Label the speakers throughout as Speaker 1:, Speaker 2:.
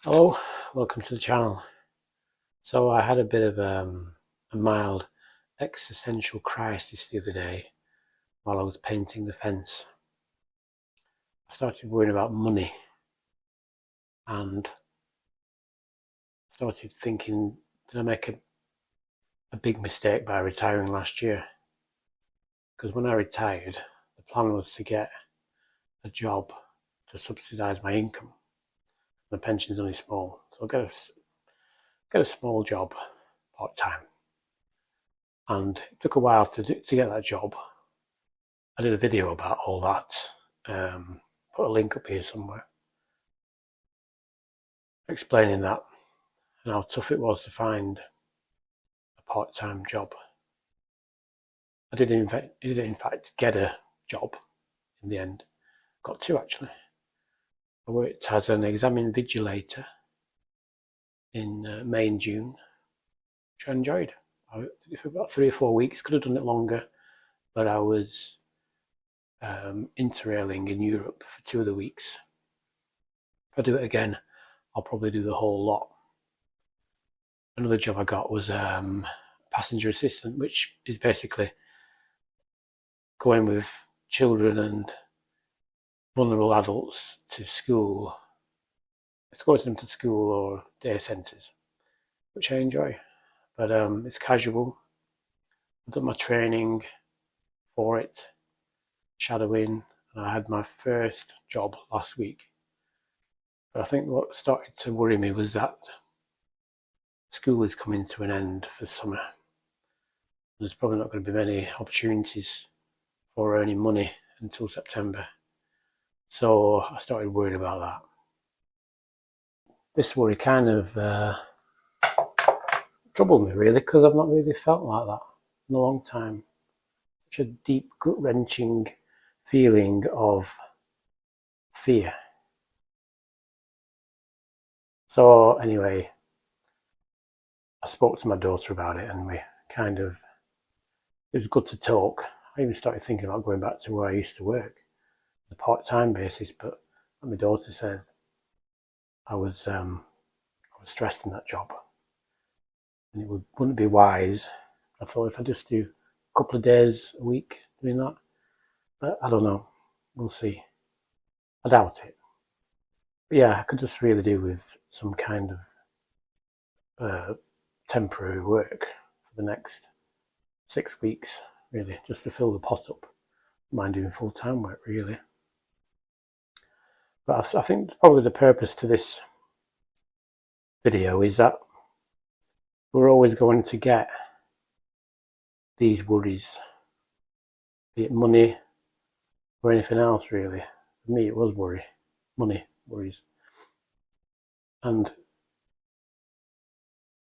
Speaker 1: Hello, welcome to the channel. So I had a bit of a mild existential crisis the other day while I was painting the fence. I started worrying about money and started thinking, did I make a big mistake by retiring last year? Because when I retired, the plan was to get a job to subsidise my income. The pension's only small, so I'll get a small job part-time. And it took a while to get that job. I did a video about all that. Put a link up here somewhere explaining that and how tough it was to find a part-time job. I did in fact get a job in the end. Got two actually. I worked as an exam invigilator in May and June, which I enjoyed. I did it for about 3 or 4 weeks. Could have done it longer, but I was interrailing in Europe for 2 of the weeks. If I do it again, I'll probably do the whole lot. Another job I got was passenger assistant, which is basically going with children and vulnerable adults to school, escorting them to school or day centres, which I enjoy. But it's casual. I've done my training for it, shadowing, and I had my first job last week. But I think what started to worry me was that school is coming to an end for summer. There's probably not going to be many opportunities for earning money until September. So I started worrying about that. This worry kind of troubled me really, because I've not really felt like that in a long time. Such a deep, gut-wrenching feeling of fear. So anyway, I spoke to my daughter about it and it was good to talk. I even started thinking about going back to where I used to work on a part-time basis, but like my daughter said, I was stressed in that job and it wouldn't be wise. I thought if I just do a couple of days a week doing that, but I don't know, we'll see. I doubt it. But yeah, I could just really do with some kind of temporary work for the next 6 weeks, really, just to fill the pot up. Mind doing full-time work, really. But I think probably the purpose to this video is that we're always going to get these worries, be it money or anything else, really. For me, it was money, worries. And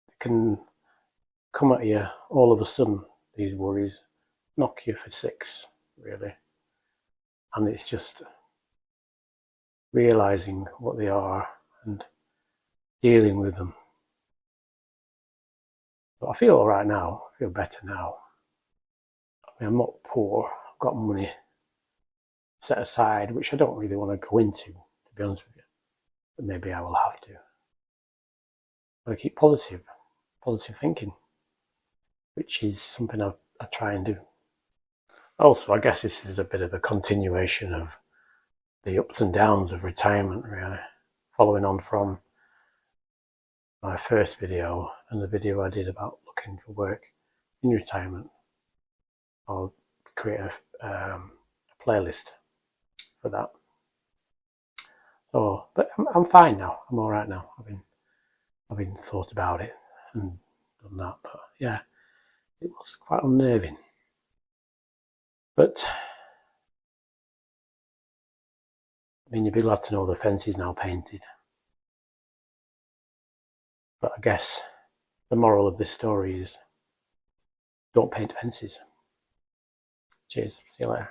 Speaker 1: it can come at you all of a sudden, these worries, knock you for six, really. And it's just realising what they are and dealing with them. But I feel all right now, I feel better now. I mean, I'm not poor, I've got money set aside, which I don't really want to go into, to be honest with you. But maybe I will have to. But I keep positive thinking, which is something I try and do. Also, I guess this is a bit of a continuation of the ups and downs of retirement, really, following on from my first video and the video I did about looking for work in retirement. I'll create a playlist for that. So, but I'm fine now. I'm all right now. I've been thought about it and done that. But yeah, it was quite unnerving. But I mean, you'd be glad to know the fence is now painted. But I guess the moral of this story is don't paint fences. Cheers. See you later.